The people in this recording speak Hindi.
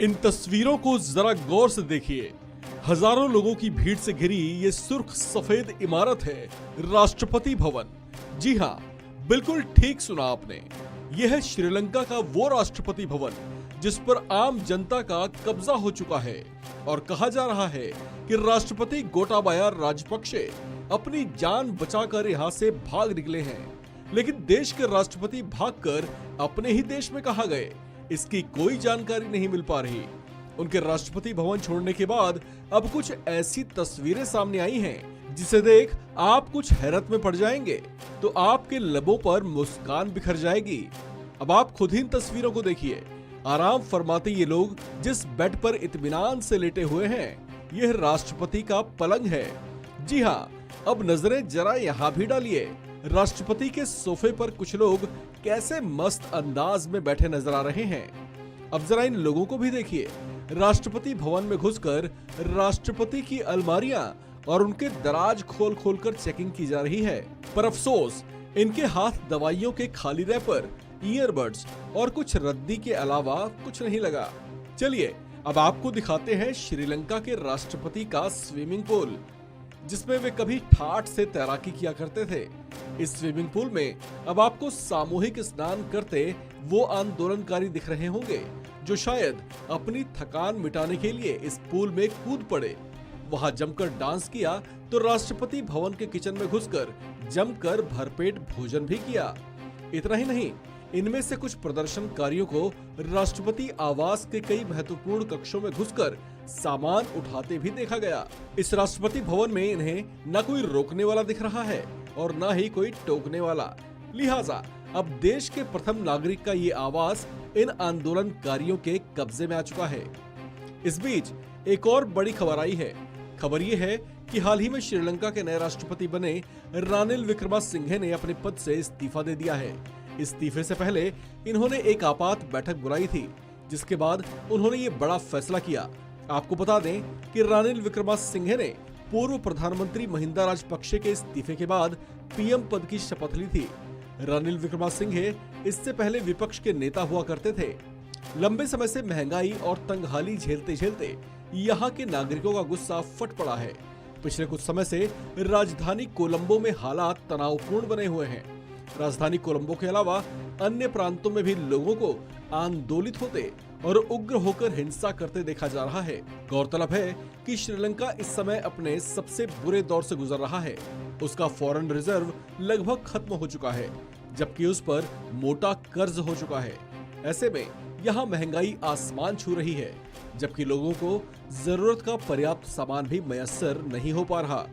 इन तस्वीरों को जरा गौर से देखिए। हजारों लोगों की भीड़ से घिरी ये सुर्ख सफेद इमारत है राष्ट्रपति भवन। जी हाँ, बिल्कुल ठीक सुना आपने। यह है श्रीलंका का वो राष्ट्रपति भवन जिस पर आम जनता का कब्जा हो चुका है और कहा जा रहा है कि राष्ट्रपति गोटाबाया राजपक्षे अपनी जान बचाकर यहाँ से भाग निकले हैं, लेकिन देश के राष्ट्रपति भागकर अपने ही देश में कहाँ गए, इसकी कोई जानकारी नहीं मिल पा रही। उनके राष्ट्रपति भवन छोड़ने के बाद अब कुछ ऐसी तस्वीरें सामने आई हैं जिसे देख आप कुछ हैरत में पड़ जाएंगे, तो आपके लबों पर मुस्कान बिखर जाएगी। अब आप खुद ही इन तस्वीरों को देखिए। आराम फरमाते ये लोग जिस बेड पर इत्मीनान से लेटे हुए हैं, यह राष्ट्रपति का पलंग है। जी हाँ, अब नजरें जरा यहाँ भी डालिए। राष्ट्रपति के सोफे पर कुछ लोग कैसे मस्त अंदाज में बैठे नजर आ रहे हैं। अब जरा इन लोगों को भी देखिए। राष्ट्रपति भवन में घुसकर राष्ट्रपति की अलमारियां और उनके दराज खोल खोल कर चेकिंग की जा रही है। पर अफसोस, इनके हाथ दवाइयों के खाली रैपर, ईयरबड्स और कुछ रद्दी के अलावा कुछ नहीं लगा। चलिए अब आपको दिखाते हैं श्रीलंका के राष्ट्रपति का स्विमिंग पूल, जिसमें वे कभी ठाठ से तैराकी किया करते थे। इस स्विमिंग पूल में अब आपको सामूहिक स्नान करते वो आंदोलनकारी दिख रहे होंगे जो शायद अपनी थकान मिटाने के लिए इस पूल में कूद पड़े। वहां जमकर डांस किया तो राष्ट्रपति भवन के किचन में घुसकर जमकर भरपेट भोजन भी किया। इतना ही नहीं, इनमें से कुछ प्रदर्शनकारियों को राष्ट्रपति आवास के कई महत्वपूर्ण कक्षों में घुसकर सामान उठाते भी देखा गया। इस राष्ट्रपति भवन में इन्हें न कोई रोकने वाला दिख रहा है और न ही कोई टोकने वाला। लिहाजा अब देश के प्रथम नागरिक का ये आवास इन आंदोलनकारियों के कब्जे में आ चुका है। इस बीच एक और बड़ी खबर आई है। खबर ये है कि हाल ही में श्रीलंका के नए राष्ट्रपति बने रानिल विक्रमासिंघे ने अपने पद से इस्तीफा दे दिया है। इस्तीफे से पहले इन्होंने एक आपात बैठक बुलाई थी, जिसके बाद उन्होंने ये बड़ा फैसला किया। आपको बता दें कि रानिल विक्रमासिंघे ने पूर्व प्रधानमंत्री महिंदा राजपक्षे के इस्तीफे के बाद पीएम पद की शपथ ली थी। रानिल विक्रमासिंघे इससे पहले विपक्ष के नेता हुआ करते थे। लंबे समय से महंगाई और तंगहाली झेलते झेलते यहाँ के नागरिकों का गुस्सा फट पड़ा है। पिछले कुछ समय से राजधानी कोलंबो में हालात तनावपूर्ण बने हुए हैं। राजधानी कोलंबो के अलावा अन्य प्रांतों में भी लोगों को आंदोलित होते और उग्र होकर हिंसा करते देखा जा रहा है। गौरतलब है कि श्रीलंका इस समय अपने सबसे बुरे दौर से गुजर रहा है। उसका फॉरेन रिजर्व लगभग खत्म हो चुका है, जबकि उस पर मोटा कर्ज हो चुका है। ऐसे में यहाँ महंगाई आसमान छू रही है, जबकि लोगों को जरूरत का पर्याप्त सामान भी मयस्सर नहीं हो पा रहा।